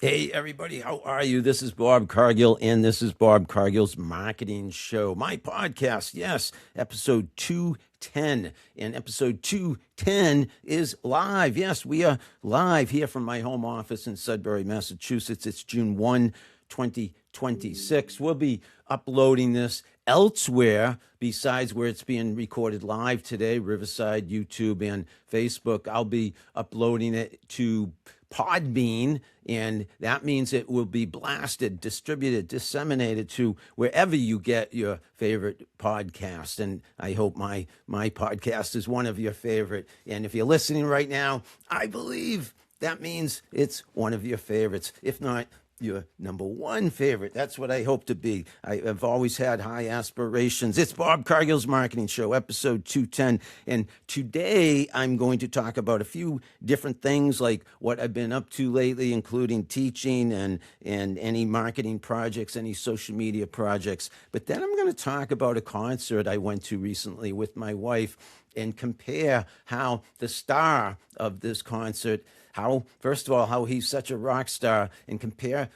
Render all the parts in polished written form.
Hey, everybody, how are you? This is Bob Cargill, and this is Bob Cargill's Marketing Show, my podcast. Yes, episode 210. And episode 210 is live. Yes, we are live here from my home office in Sudbury, Massachusetts. It's June 1, 2026. We'll be uploading this elsewhere besides where it's being recorded live today, Riverside, YouTube, and Facebook. I'll be uploading it to Podbean, and that means it will be blasted, distributed, disseminated to wherever you get your favorite podcast. And I hope my podcast is one of your favorite. And if you're listening right now, I believe that means it's one of your favorites. If not, your number one favorite. That's what I hope to be. I've always had high aspirations. It's Bob Cargill's Marketing Show, episode 210. And today I'm going to talk about a few different things, like what I've been up to lately, including teaching and any marketing projects, any social media projects. But then I'm going to talk about a concert I went to recently with my wife and compare how the star of this concert, how, first of all, how he's such a rock star, and compare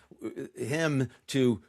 him to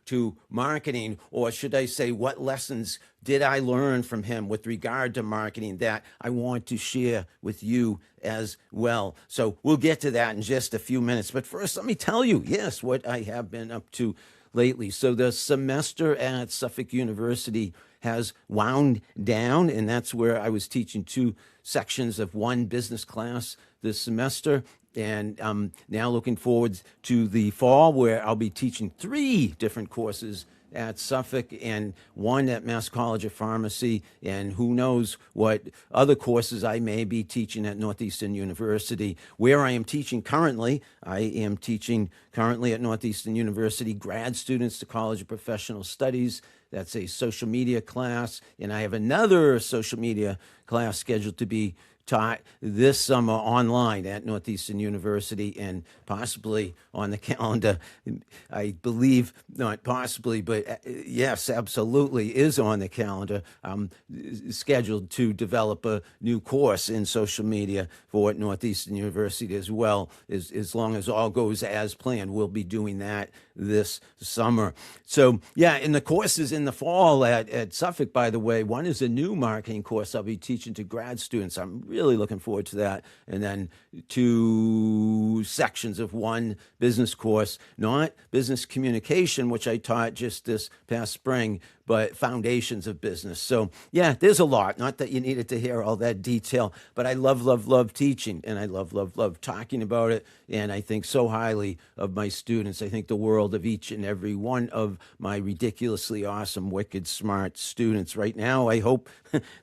marketing, or should I say, what lessons did I learn from him with regard to marketing that I want to share with you as well. So we'll get to that in just a few minutes. But first, let me tell you, yes, what I have been up to lately. So the semester at Suffolk University has wound down, and that's where I was teaching two sections of one business class this semester. And I'm now looking forward to the fall, where I'll be teaching three different courses at Suffolk and one at Mass College of Pharmacy, and who knows what other courses I may be teaching at Northeastern University. Where I am teaching currently, I am teaching currently at Northeastern University grad students to College of Professional Studies. That's a social media class, and I have another social media class scheduled to be taught this summer online at Northeastern University, and possibly on the calendar, I believe, not possibly, but yes, absolutely is on the calendar, scheduled to develop a new course in social media for Northeastern University as well. As long as all goes as planned, we'll be doing that this summer. So yeah, in the courses in the fall at Suffolk, by the way, one is a new marketing course I'll be teaching to grad students. I'm really looking forward to that. And then two sections of one business course, not business communication, which I taught just this past spring, but foundations of business. So yeah, there's a lot. Not that you needed to hear all that detail, but I love teaching, and I love talking about it. And I think so highly of my students. I think the world of each and every one of my ridiculously awesome, wicked, smart students right now. I hope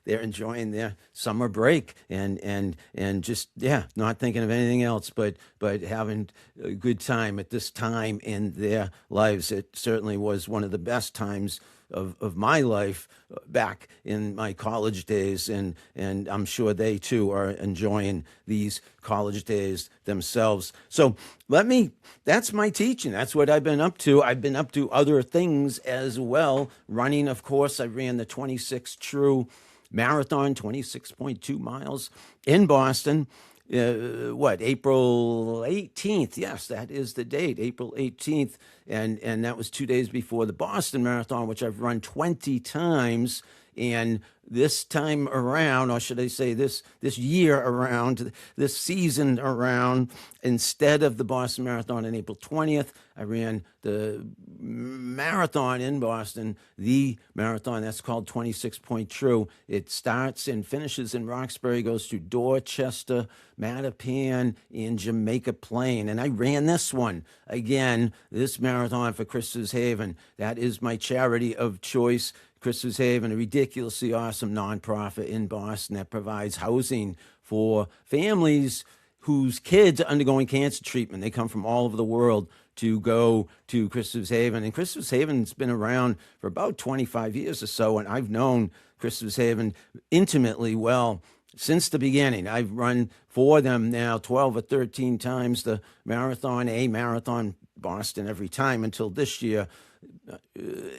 they're enjoying their summer break and just, yeah, not thinking of anything else, but having a good time at this time in their lives. It certainly was one of the best times of my life back in my college days, and I'm sure they too are enjoying these college days themselves. So that's my teaching. That's what I've been up to. I've been up to other things as well. Running, of course, I ran the 26 True Marathon, 26.2 miles in Boston. April 18th. Yes, that is the date, April 18th. And that was 2 days before the Boston Marathon, which I've run 20 times. And this time around, or should I say this year around, this season around, instead of the Boston Marathon on April 20th, I ran the marathon in Boston, the marathon that's called 26.2. It starts and finishes in Roxbury, goes through Dorchester, Mattapan, and Jamaica Plain. And I ran this one again, this marathon for Christmas Haven. That is my charity of choice. Christmas Haven, a ridiculously awesome nonprofit in Boston that provides housing for families whose kids are undergoing cancer treatment. They come from all over the world to go to Christmas Haven. And Christmas Haven's been around for about 25 years or so, and I've known Christmas Haven intimately well since the beginning. I've run for them now 12 or 13 times the marathon Boston every time until this year.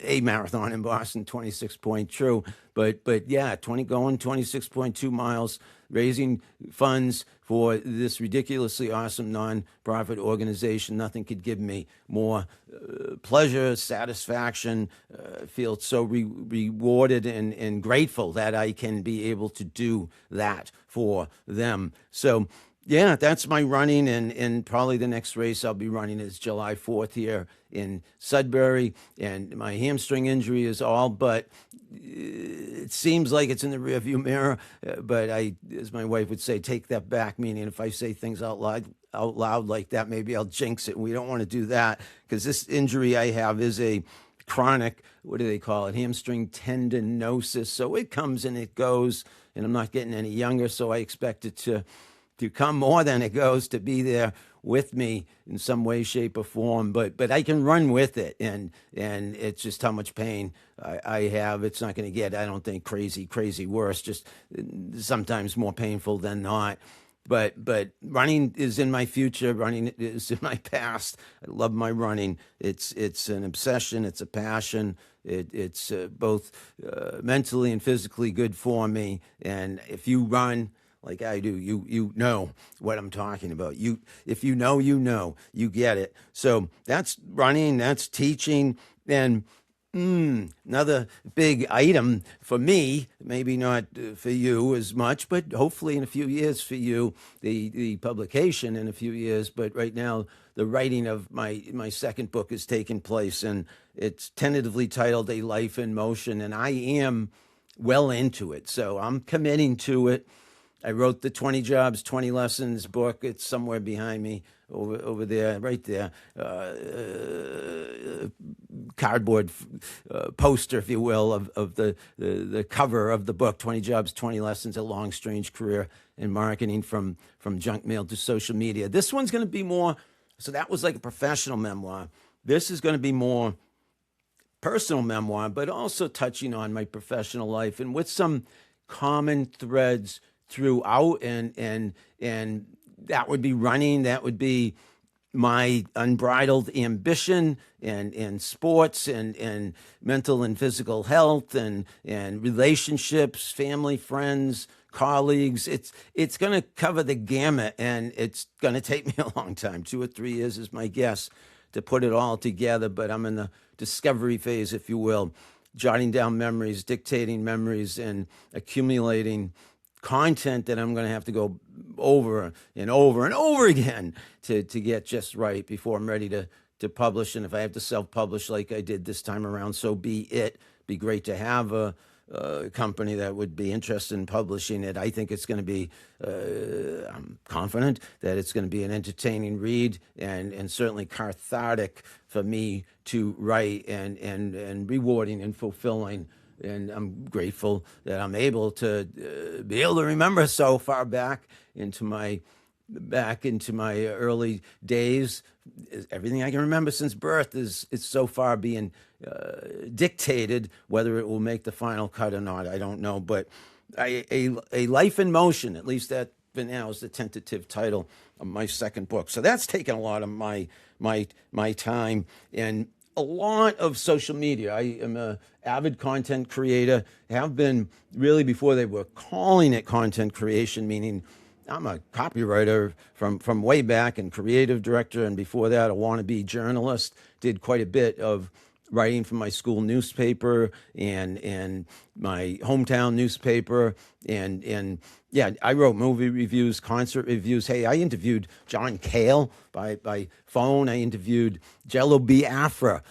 A marathon in Boston, 26.2. But yeah, going 26.2 miles raising funds for this ridiculously awesome nonprofit organization. Nothing could give me more pleasure, satisfaction. Feel so rewarded and grateful that I can be able to do that for them. So yeah, that's my running, and probably the next race I'll be running is July 4th here in Sudbury, and my hamstring injury is all but, it seems like it's in the rearview mirror, but I, as my wife would say, take that back, meaning if I say things out loud like that, maybe I'll jinx it. We don't want to do that, because this injury I have is a chronic, what do they call it, hamstring tendinosis, so it comes and it goes, and I'm not getting any younger, so I expect it to come more than it goes, to be there with me in some way, shape, or form. But I can run with it, and it's just how much pain I have. It's not going to get, I don't think, crazy worse. Just sometimes more painful than not. But running is in my future. Running is in my past. I love my running. It's an obsession. It's a passion. It's both mentally and physically good for me. And if you run like I do, you know what I'm talking about. If you know, you get it. So that's running, that's teaching, and another big item for me, maybe not for you as much, but hopefully in a few years for you, the publication in a few years. But right now, the writing of my second book is taking place, and it's tentatively titled A Life in Motion, and I am well into it. So I'm committing to it. I wrote the 20 Jobs, 20 Lessons book. It's somewhere behind me, over there, right there. Cardboard poster, if you will, of the cover of the book, 20 Jobs, 20 Lessons, A Long, Strange Career in Marketing from Junk Mail to Social Media. This one's going to be more, so that was like a professional memoir. This is going to be more personal memoir, but also touching on my professional life, and with some common threads throughout, and that would be running, that would be my unbridled ambition, and sports, and mental and physical health, and relationships, family, friends, colleagues. It's going to cover the gamut, and it's going to take me a long time, 2 or 3 years is my guess, to put it all together. But I'm in the discovery phase, if you will, jotting down memories, dictating memories, and accumulating content that I'm going to have to go over and over and over again to get just right before I'm ready to publish. And if I have to self-publish like I did this time around, so be it. Be great to have a company that would be interested in publishing it. I think it's going to be, I'm confident that it's going to be an entertaining read, and certainly cathartic for me to write, and rewarding and fulfilling. And I'm grateful that I'm able to be able to remember so far back into my early days. Everything I can remember since birth is so far being dictated. Whether it will make the final cut or not, I don't know. But a Life in Motion, at least that for now is the tentative title of my second book. So that's taken a lot of my time, and a lot of social media. I am an avid content creator, have been really before they were calling it content creation, meaning I'm a copywriter from way back, and creative director, and before that a wannabe journalist. Did quite a bit of writing for my school newspaper and my hometown newspaper, and yeah, I wrote movie reviews, concert reviews. Hey, I interviewed John Cale by phone. I interviewed Jello Biafra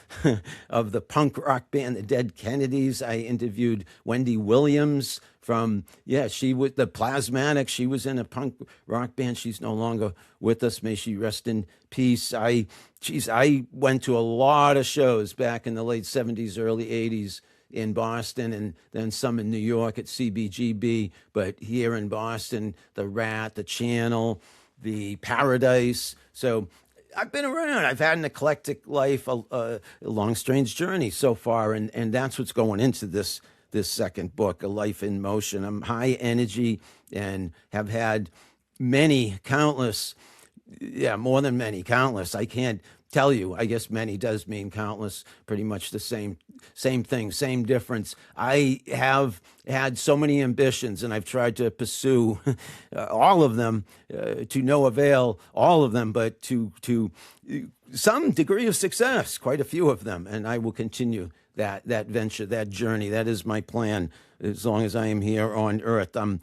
of the punk rock band The Dead Kennedys. I interviewed Wendy Williams from, she was the Plasmatics. She was in a punk rock band. She's no longer with us. May she rest in peace. I went to a lot of shows back in the late 70s, early 80s in Boston, and then some in New York at CBGB. But here in Boston, the Rat, the Channel, the Paradise. So I've been around. I've had an eclectic life, a long, strange journey so far, and that's what's going into this second book, A Life in Motion. I'm high energy and have had countless, more than many, countless. I can't tell you, I guess many does mean countless, pretty much the same thing, same difference. I have had so many ambitions, and I've tried to pursue all of them to no avail, all of them, but to some degree of success, quite a few of them, and I will continue that venture, that journey. That is my plan. As long as I am here on earth, I'm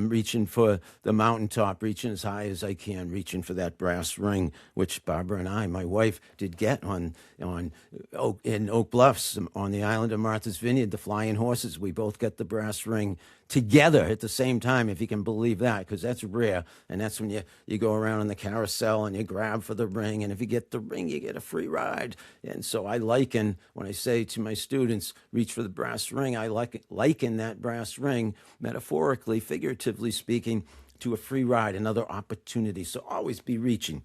reaching for the mountaintop, reaching as high as I can, reaching for that brass ring, which Barbara and I, my wife, did get in Oak Bluffs on the island of Martha's Vineyard, the Flying Horses. We both got the brass ring together at the same time, if you can believe that, because that's rare. And that's when you go around in the carousel and you grab for the ring, and if you get the ring, you get a free ride. And so I liken, when I say to my students, reach for the brass ring, I liken that brass ring, metaphorically, figuratively speaking, to a free ride, another opportunity. So always be reaching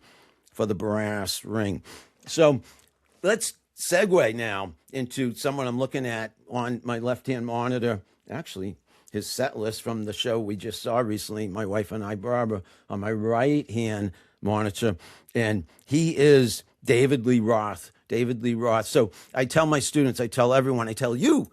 for the brass ring. So let's segue now into someone I'm looking at on my left-hand monitor. Actually, his set list from the show we just saw recently, my wife and I, Barbara, on my right-hand monitor. And he is David Lee Roth. David Lee Roth. So I tell my students, I tell everyone, I tell you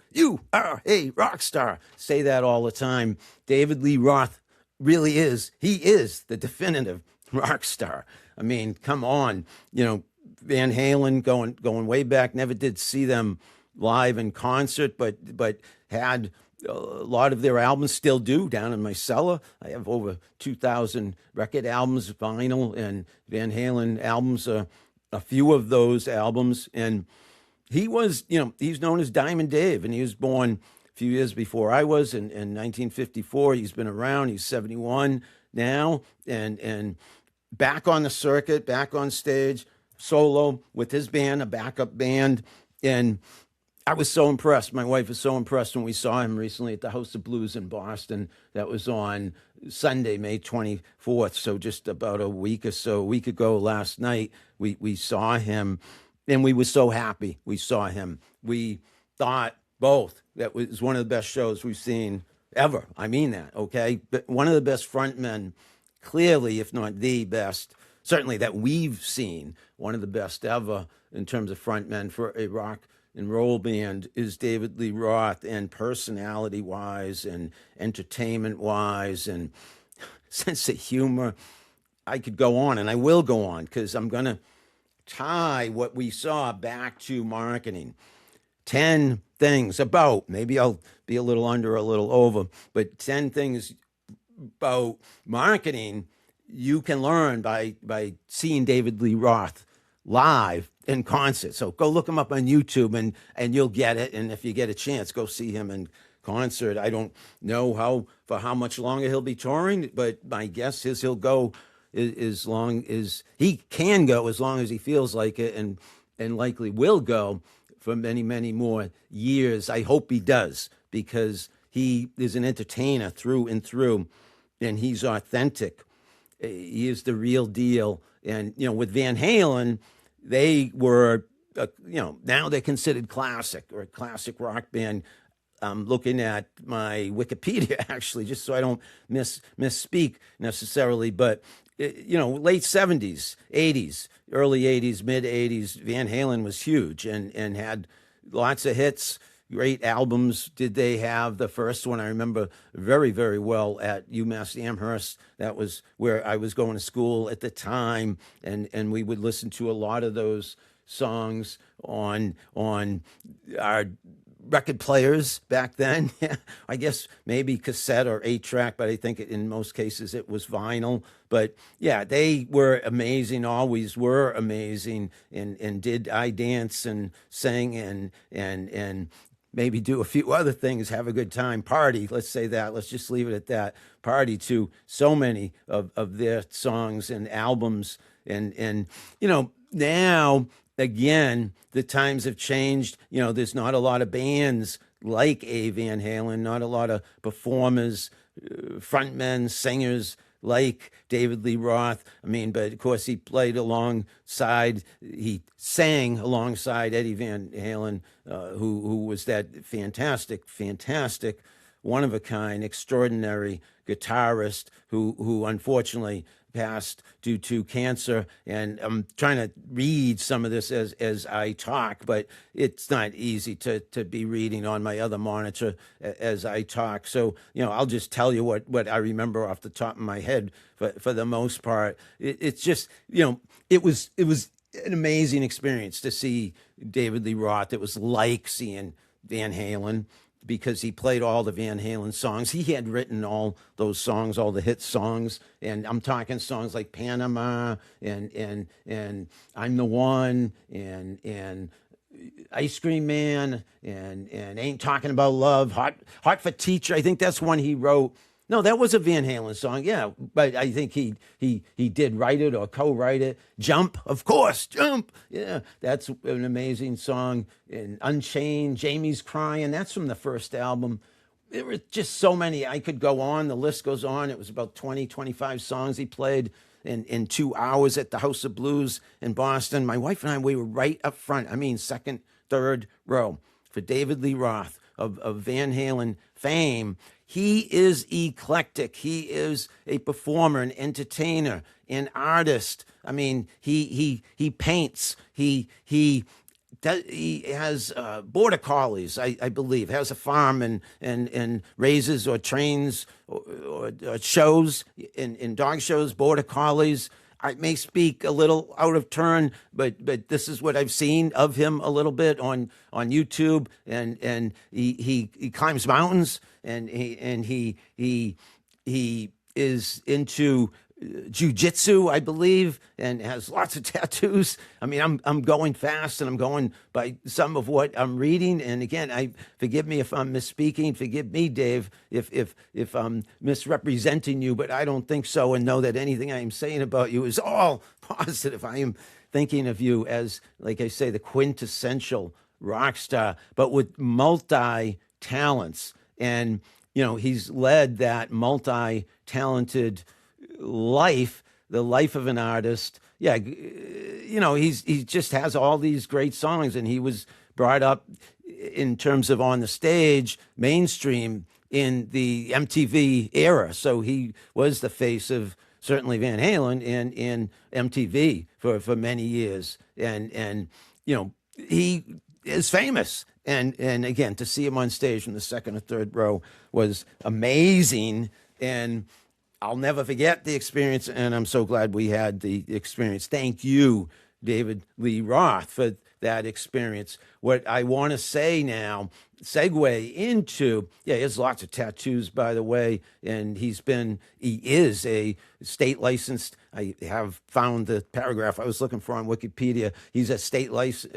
are a rock star. Say that all the time. David Lee Roth really is. He is the definitive rock star. I mean, come on. Van Halen going way back. Never did see them live in concert, but had a lot of their albums, still do, down in my cellar. I have over 2,000 record albums, vinyl, and Van Halen albums, a few of those albums. And he was, he's known as Diamond Dave, and he was born a few years before I was in 1954. He's been around. He's 71 now, and back on the circuit, back on stage, solo with his band, a backup band. And I was so impressed. My wife was so impressed when we saw him recently at the House of Blues in Boston. That was on Sunday, May 24th. So just about a week ago last night, we saw him, and we were so happy we saw him. We thought both that was one of the best shows we've seen ever. I mean that, okay? But one of the best frontmen, clearly, if not the best, certainly that we've seen, one of the best ever in terms of frontmen for a rock and roll band is David Lee Roth, and personality-wise and entertainment-wise and sense of humor. I could go on, and I will go on, because I'm going to tie what we saw back to marketing. 10 things about, maybe I'll be a little under, a little over, but 10 things about marketing you can learn by seeing David Lee Roth live in concert. So go look him up on YouTube, and you'll get it. And if you get a chance, go see him in concert. I don't know for how much longer he'll be touring, but my guess is he'll go as long as he can go, as long as he feels like it, and likely will go for many, many more years. I hope he does, because he is an entertainer through and through, and he's authentic. He is the real deal. And, with Van Halen, they were, now they're considered classic, or a classic rock band. I'm looking at my Wikipedia, actually, just so I don't misspeak necessarily. But, late 70s, 80s, early 80s, mid 80s, Van Halen was huge and had lots of hits. Great albums did they have. The first one I remember very, very well at UMass Amherst. That was where I was going to school at the time, and we would listen to a lot of those songs on our record players back then. I guess maybe cassette or 8-track, but I think in most cases it was vinyl. But yeah, they were amazing, always were amazing, and did I dance and sing and maybe do a few other things, have a good time, party, let's say that. Let's just leave it at that. Party to so many of their songs and albums. And now, again, the times have changed. There's not a lot of bands like a Van Halen, not a lot of performers, frontmen, singers like David Lee Roth. I mean, but of course he sang alongside Eddie Van Halen, who was that fantastic one-of-a-kind, extraordinary guitarist who unfortunately passed due to cancer. And I'm trying to read some of this as I talk, but it's not easy to be reading on my other monitor as I talk. So, I'll just tell you what I remember off the top of my head for the most part. It's just, it was an amazing experience to see David Lee Roth. It was like seeing Van Halen, because he played all the Van Halen songs. He had written all those songs, all the hit songs, and I'm talking songs like Panama and I'm the One and Ice Cream Man and Ain't Talking About Love, Hot for Teacher. I think that's one he wrote. No, that was a Van Halen song, yeah. But I think he did write it or co-write it. Jump, of course, Jump. Yeah, that's an amazing song. And Unchained, Jamie's Crying, that's from the first album. There were just so many. I could go on. The list goes on. It was about 20, 25 songs he played in 2 hours at the House of Blues in Boston. My wife and I, we were right up front. I mean, second, third row for David Lee Roth of Van Halen fame. He is eclectic. He is a performer, an entertainer, an artist. I mean, he paints. He has border collies, I believe. Has a farm and raises or trains or shows in dog shows, border collies. I may speak a little out of turn, but this is what I've seen of him a little bit on YouTube, and he climbs mountains, and he is into jiu-jitsu, I believe, and has lots of tattoos. I mean, I'm going fast, and I'm going by some of what I'm reading. And again, forgive me if I'm misspeaking. Forgive me, Dave, if I'm misrepresenting you, but I don't think so. And know that anything I am saying about you is all positive. I am thinking of you as, like I say, the quintessential rock star, but with multi-talents. And he's led that multi-talented life, the life of an artist. Yeah, he just has all these great songs, and he was brought up in terms of on the stage, mainstream in the MTV era. So he was the face of certainly Van Halen in MTV for many years, and he is famous. And again, to see him on stage in the second or third row was amazing. And I'll never forget the experience, and I'm so glad we had the experience. Thank you, David Lee Roth, for that experience. What I want to say now, segue into, he has lots of tattoos, by the way, and he is a state licensed, I have found the paragraph I was looking for on Wikipedia. He's a state licensed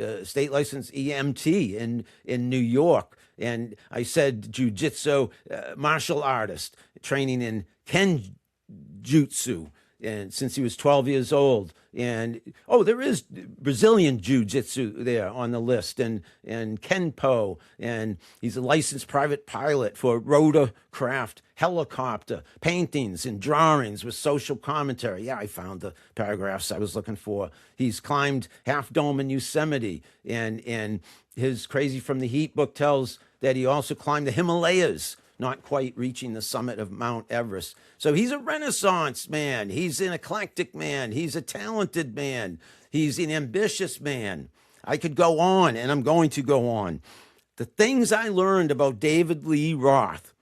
EMT in New York. And I said jiu-jitsu, martial artist, training in Kenjutsu, and since he was 12 years old. And there is Brazilian jiu-jitsu there on the list, and Kenpo, and he's a licensed private pilot for rotorcraft helicopter, paintings and drawings with social commentary. Yeah, I found the paragraphs I was looking for. He's climbed Half Dome in Yosemite, and his Crazy from the Heat book tells that he also climbed the Himalayas, not quite reaching the summit of Mount Everest. So he's a Renaissance man. He's an eclectic man. He's a talented man. He's an ambitious man. I could go on, and I'm going to go on. The things I learned about David Lee Roth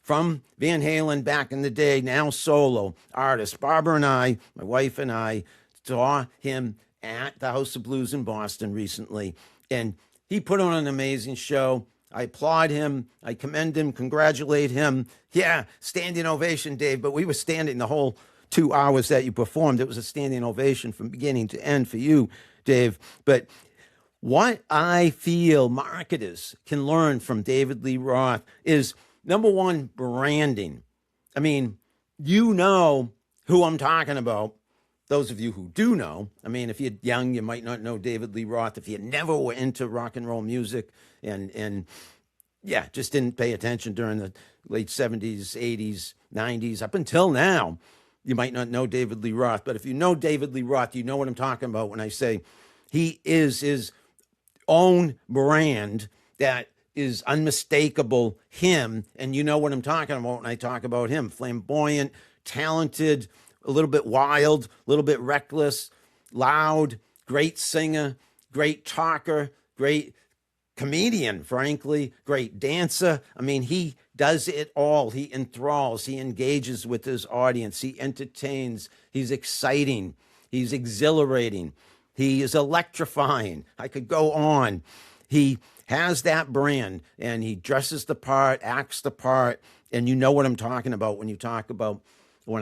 from Van Halen back in the day, now solo artist. Barbara and I, my wife and I, saw him at the House of Blues in Boston recently, and he put on an amazing show. I applaud him. I commend him, congratulate him. Yeah, standing ovation, Dave, but we were standing the whole 2 hours that you performed. It was a standing ovation from beginning to end for you, Dave. But what I feel marketers can learn from David Lee Roth is, number one, branding. I mean, you know who I'm talking about. Those of you who do know, I mean, if you're young, you might not know David Lee Roth. If you never were into rock and roll music and just didn't pay attention during the late 70s, 80s, 90s, up until now, you might not know David Lee Roth. But if you know David Lee Roth, you know what I'm talking about when I say he is his own brand that is unmistakable him. And you know what I'm talking about when I talk about him. Flamboyant, talented, a little bit wild, a little bit reckless, loud, great singer, great talker, great comedian, frankly, great dancer. I mean, he does it all. He enthralls, he engages with his audience, he entertains, he's exciting, he's exhilarating, he is electrifying. I could go on. He has that brand and he dresses the part, acts the part, and you know what I'm talking about when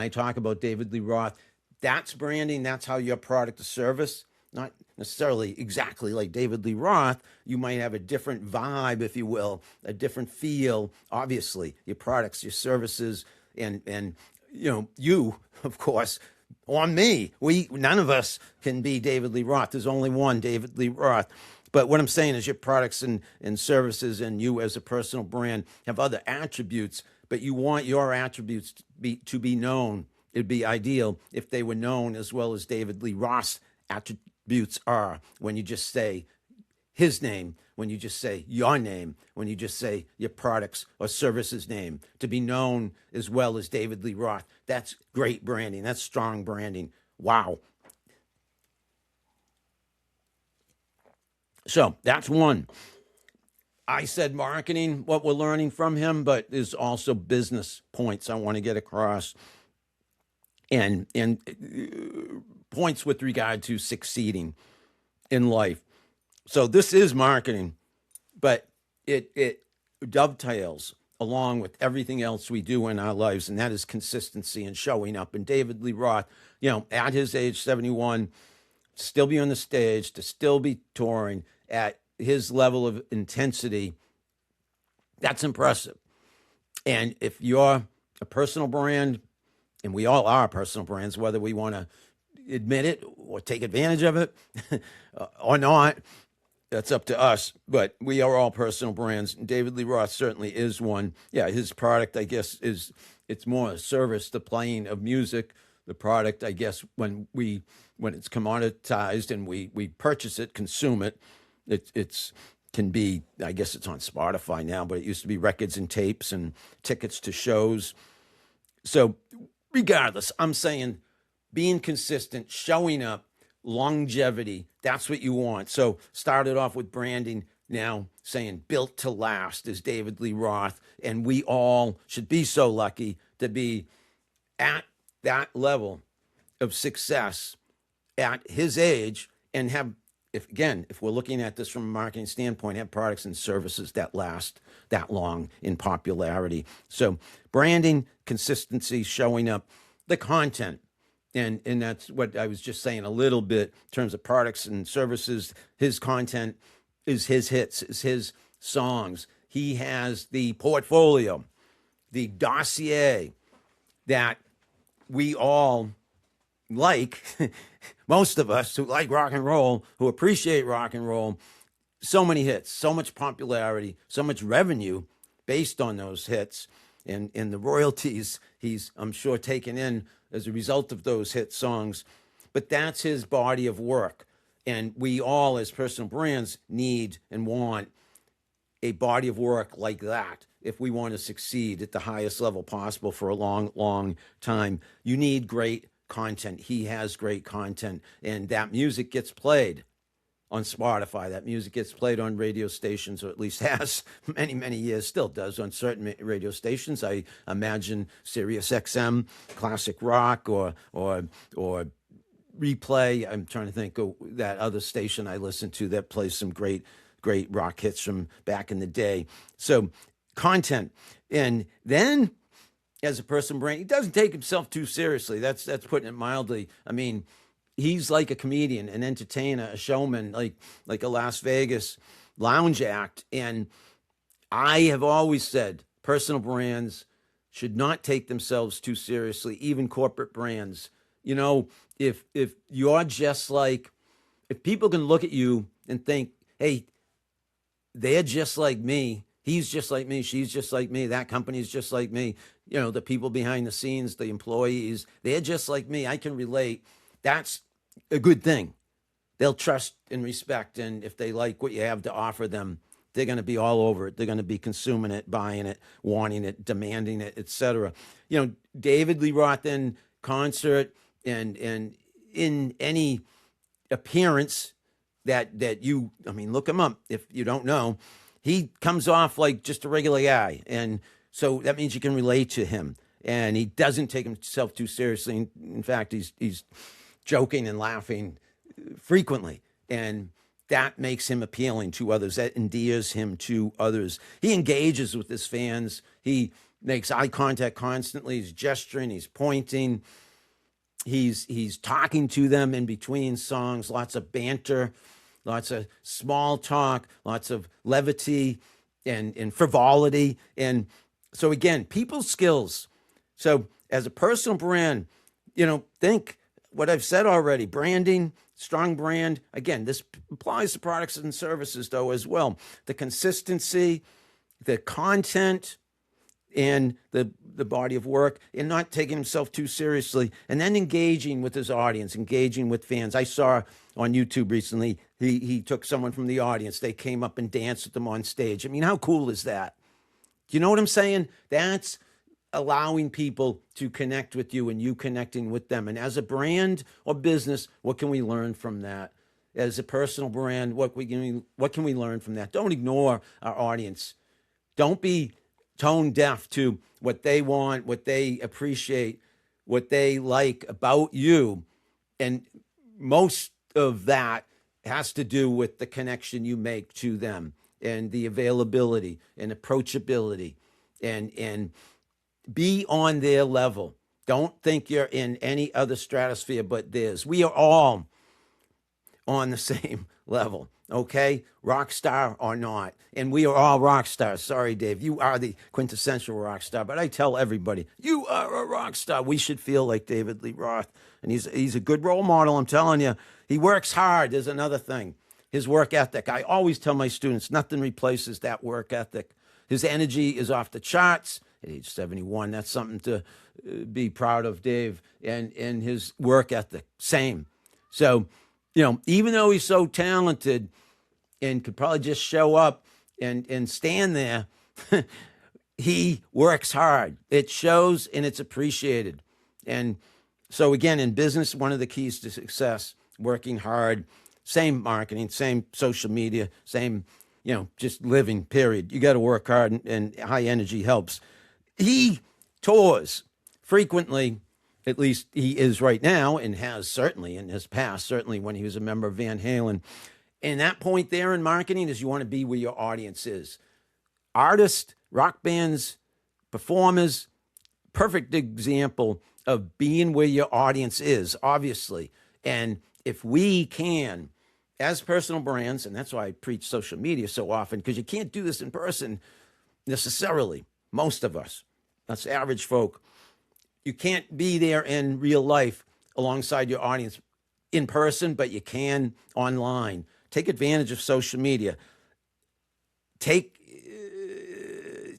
I talk about David Lee Roth. That's branding. That's how your product or service, not necessarily exactly like David Lee Roth. You might have a different vibe, if you will, a different feel. Obviously, your products, your services, and you, of course, on me. None of us can be David Lee Roth. There's only one David Lee Roth. But what I'm saying is your products and services and you as a personal brand have other attributes, but you want your attributes to be known. It'd be ideal if they were known as well as David Lee Roth's attributes are when you just say his name, when you just say your name, when you just say your products or services name, to be known as well as David Lee Roth. That's great branding. That's strong branding. Wow. So that's one. I said marketing, what we're learning from him, but there's also business points I want to get across and points with regard to succeeding in life. So this is marketing, but it dovetails along with everything else we do in our lives, and that is consistency and showing up. And David Lee Roth, at his age, 71, to still be on the stage, to still be touring at his level of intensity, that's impressive. And if you're a personal brand, and we all are personal brands, whether we want to admit it or take advantage of it or not, that's up to us. But we are all personal brands. And David Lee Roth certainly is one. Yeah, his product, I guess, it's more a service, the playing of music. The product, I guess, when it's commoditized and we purchase it, consume it, it's can be, I guess it's on Spotify now, but it used to be records and tapes and tickets to shows. So regardless, I'm saying being consistent, showing up, longevity, that's what you want. So started off with branding, now saying built to last is David Lee Roth. And we all should be so lucky to be at that level of success at his age and have, if we're looking at this from a marketing standpoint, have products and services that last that long in popularity. So branding, consistency, showing up, the content. And that's what I was just saying a little bit in terms of products and services. His content is his hits, is his songs. He has the portfolio, the dossier that we all like, most of us who like rock and roll, who appreciate rock and roll, so many hits, so much popularity, so much revenue based on those hits, and the royalties he's, I'm sure, taken in as a result of those hit songs. But that's his body of work. And we all, as personal brands, need and want a body of work like that if we want to succeed at the highest level possible for a long, long time. You need great content. He has great content, and that music gets played on Spotify. That music gets played on radio stations, or at least has many, many years, still does on certain radio stations. I imagine Sirius XM, classic rock, or replay. I'm trying to think of that other station I listen to that plays some great rock hits from back in the day. So content. And then as a personal brand, he doesn't take himself too seriously. That's putting it mildly. I mean, he's like a comedian, an entertainer, a showman, like a Las Vegas lounge act. And I have always said personal brands should not take themselves too seriously, even corporate brands. If you're just like, if people can look at you and think, hey, they're just like me, he's just like me, she's just like me, that company's just like me, the people behind the scenes, the employees, they're just like me, I can relate. That's a good thing. They'll trust and respect, and if they like what you have to offer them, they're going to be all over it. They're going to be consuming it, buying it, wanting it, demanding it, etc. David Lee Roth in concert and in any appearance that look him up if you don't know. He comes off like just a regular guy, and so that means you can relate to him. And he doesn't take himself too seriously. In fact, he's joking and laughing frequently, and that makes him appealing to others. That endears him to others. He engages with his fans. He makes eye contact constantly. He's gesturing. He's pointing. He's talking to them in between songs. Lots of banter, lots of small talk, lots of levity and frivolity. And so again, people skills. So as a personal brand, think what I've said already, branding, strong brand. Again, this applies to products and services though as well. The consistency, the content, and the body of work, and not taking himself too seriously, and then engaging with his audience, engaging with fans. I saw on YouTube recently, he took someone from the audience. They came up and danced with them on stage. I mean, how cool is that? You know what I'm saying? That's allowing people to connect with you and you connecting with them. And as a brand or business, what can we learn from that? As a personal brand, what can we learn from that? Don't ignore our audience. Don't be tone deaf to what they want, what they appreciate, what they like about you. And most of that has to do with the connection you make to them and the availability and approachability and be on their level. Don't think you're in any other stratosphere but theirs. We are all on the same level, okay? Rock star or not. And we are all rock stars. Sorry, Dave, you are the quintessential rock star. But I tell everybody, you are a rock star. We should feel like David Lee Roth. And he's a good role model, I'm telling you. He works hard. There's another thing. His work ethic. I always tell my students, nothing replaces that work ethic. His energy is off the charts. At age 71, that's something to be proud of, Dave. And his work ethic, same. So, even though he's so talented and could probably just show up and stand there, he works hard. It shows and it's appreciated. And so again, in business, one of the keys to success, working hard, same marketing, same social media, same, just living, period. You got to work hard and high energy helps. He tours frequently, at least he is right now, and has certainly in his past, certainly when he was a member of Van Halen. And that point there in marketing is you want to be where your audience is. Artists, rock bands, performers, perfect example of being where your audience is, obviously. And if we can, as personal brands, and that's why I preach social media so often, because you can't do this in person necessarily, most of us, that's average folk. You can't be there in real life alongside your audience in person, but you can online. Take advantage of social media. Take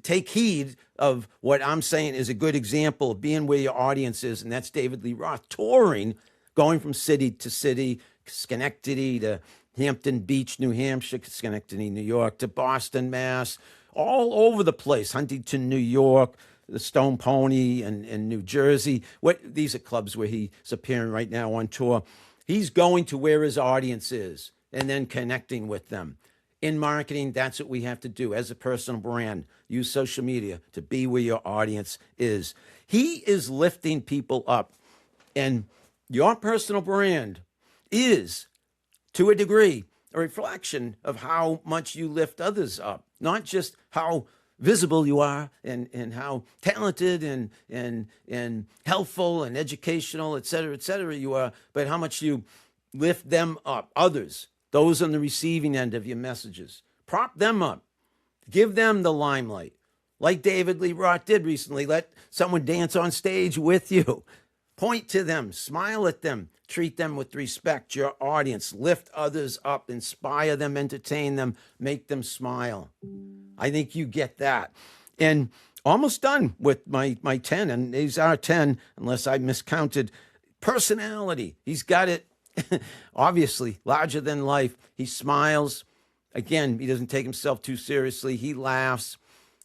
heed of what I'm saying is a good example of being where your audience is, and that's David Lee Roth touring, going from city to city, Schenectady to Hampton Beach, New Hampshire, Schenectady, New York, to Boston, Mass, all over the place, Huntington, New York, the Stone Pony and New Jersey. These are clubs where he's appearing right now on tour. He's going to where his audience is and then connecting with them. In marketing, that's what we have to do as a personal brand. Use social media to be where your audience is. He is lifting people up. And your personal brand is, to a degree, a reflection of how much you lift others up, not just how visible you are and how talented and helpful and educational, et cetera, you are, but how much you lift them up, others, those on the receiving end of your messages. Prop them up. Give them the limelight. Like David Lee Roth did recently, let someone dance on stage with you. Point to them, smile at them, treat them with respect. Your audience, lift others up, inspire them, entertain them, make them smile. I think you get that. And almost done with my 10, and these are 10, unless I miscounted. Personality. He's got it, obviously, larger than life. He smiles. Again, he doesn't take himself too seriously. He laughs.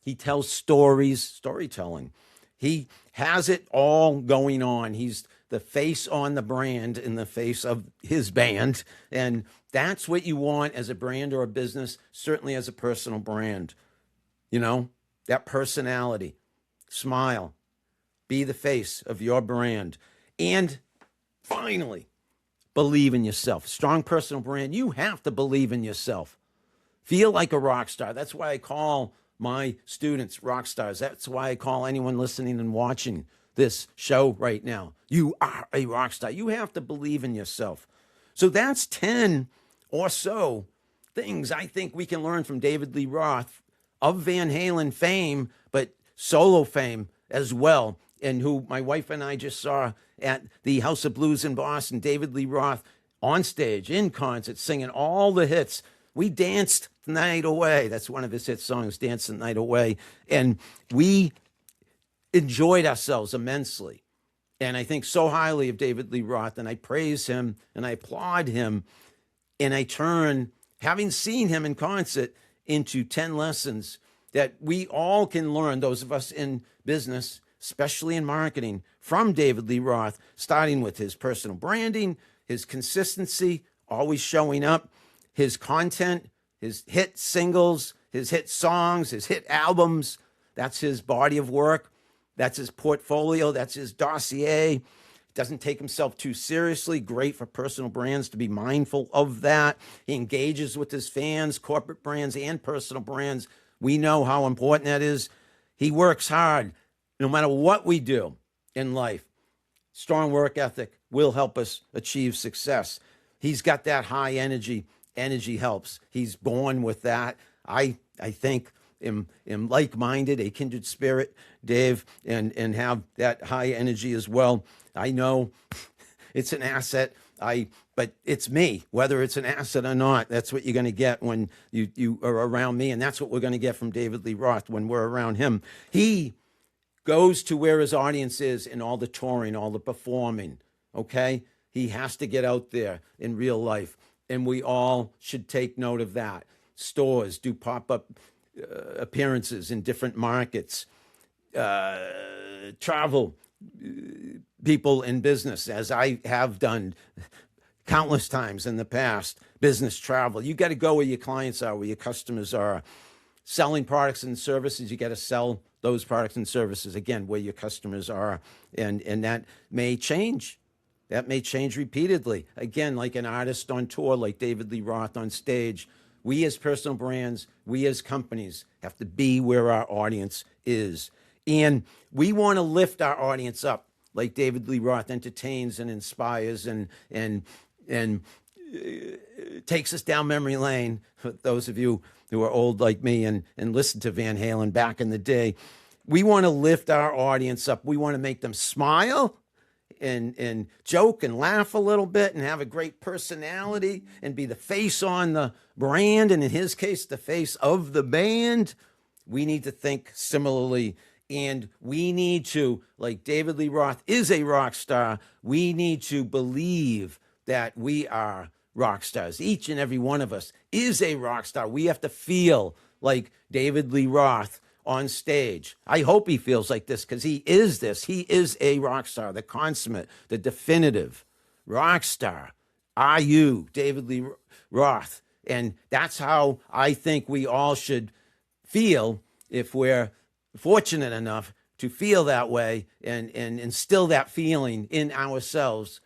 He tells stories, storytelling. He has it all going on. He's the face on the brand in the face of his band. And that's what you want as a brand or a business, certainly as a personal brand. You know, that personality. Smile. Be the face of your brand. And finally, believe in yourself. Strong personal brand. You have to believe in yourself. Feel like a rock star. That's why I call my students rock stars. That's why I call anyone listening and watching this show right now. You are a rock star. You have to believe in yourself. So that's 10 or so things I think we can learn from David Lee Roth of Van Halen fame, but solo fame as well, and who my wife and I just saw at the House of Blues in Boston. David Lee Roth on stage, in concert, singing all the hits. We danced the night away. That's one of his hit songs, Dance the Night Away. And we enjoyed ourselves immensely. And I think so highly of David Lee Roth, and I praise him and I applaud him. And I turn, having seen him in concert, into 10 lessons that we all can learn, those of us in business, especially in marketing, from David Lee Roth, starting with his personal branding, his consistency, always showing up, his content, his hit singles, his hit songs, his hit albums. That's his body of work. That's his portfolio. That's his dossier. Doesn't take himself too seriously. Great for personal brands to be mindful of that. He engages with his fans, corporate brands and personal brands. We know how important that is. He works hard no matter what we do in life. Strong work ethic will help us achieve success. He's got that high energy. Energy helps. He's born with that. I think am like-minded, a kindred spirit, Dave, and have that high energy as well. I know it's an asset. But it's me, whether it's an asset or not. That's what you're going to get when you are around me, and that's what we're going to get from David Lee Roth when we're around him. He goes to where his audience is in all the touring, all the performing, okay? He has to get out there in real life, and we all should take note of that. Stores do pop-up appearances in different markets, travel, people in business, as I have done countless times in the past, business travel. You got to go where your clients are, where your customers are. Selling products and services, you got to sell those products and services, again, where your customers are. And that may change. That may change repeatedly. Again, like an artist on tour, like David Lee Roth on stage. We as personal brands, we as companies have to be where our audience is. And we want to lift our audience up like David Lee Roth entertains and inspires and takes us down memory lane. For those of you who are old like me and listened to Van Halen back in the day, we want to lift our audience up. We want to make them smile and joke and laugh a little bit and have a great personality and be the face on the brand, and in his case, the face of the band. We need to think similarly, and we need to, like David Lee Roth is a rock star, we need to believe that we are rock stars. Each and every one of us is a rock star. We have to feel like David Lee Roth on stage. I hope he feels like this, because he is this. He is a rock star, the consummate, the definitive rock star. Are you David Lee Roth? And that's how I think we all should feel if we're fortunate enough to feel that way and instill that feeling in ourselves.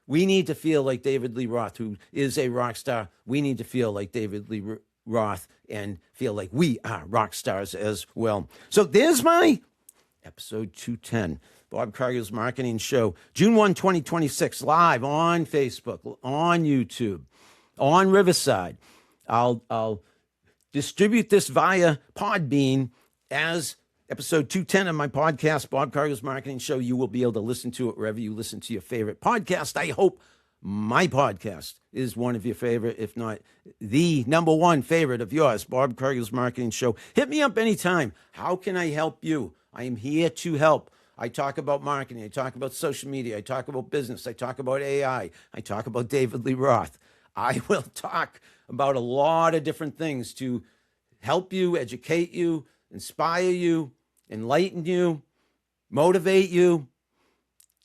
We need to feel like David Lee Roth, who is a rock star. We need to feel like David Lee Roth and feel like we are rock stars as well. So there's my episode 210, Bob Cargill's Marketing Show, June 1, 2026, live on Facebook, on YouTube, on Riverside. I'll distribute this via Podbean as episode 210 of my podcast, Bob Cargill's Marketing Show. You will be able to listen to it wherever you listen to your favorite podcast. I hope my podcast is one of your favorite, if not the number one favorite of yours, Bob Cargill's Marketing Show. Hit me up anytime. How can I help you? I am here to help. I talk about marketing. I talk about social media. I talk about business. I talk about AI. I talk about David Lee Roth. I will talk about a lot of different things to help you, educate you, inspire you, enlighten you, motivate you,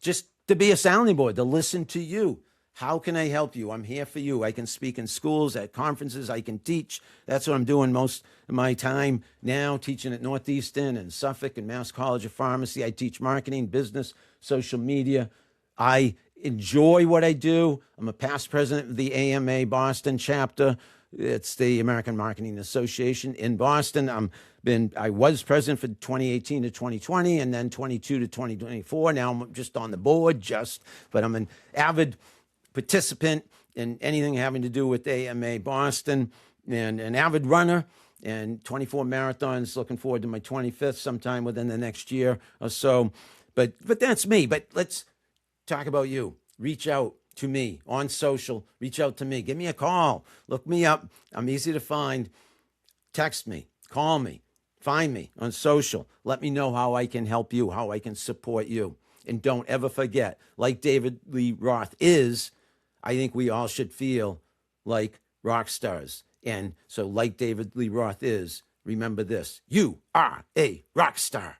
just to be a sounding board, to listen to you. How can I help you? I'm here for you. I can speak in schools, at conferences. I can teach. That's what I'm doing most of my time now, teaching at Northeastern and Suffolk and Mass College of Pharmacy. I teach marketing, business, social media. I enjoy what I do. I'm a past president of the AMA Boston chapter. It's the American Marketing Association in Boston. I was president for 2018 to 2020 and then 22 to 2024. Now I'm just on the board, but I'm an avid participant in anything having to do with AMA Boston and an avid runner and 24 marathons. Looking forward to my 25th sometime within the next year or so. But that's me. But let's talk about you. Reach out to me on social. Reach out to me. Give me a call. Look me up. I'm easy to find. Text me. Call me. Find me on social. Let me know how I can help you, how I can support you. And don't ever forget, like David Lee Roth is, I think we all should feel like rock stars. And so like David Lee Roth is, remember this: you are a rock star.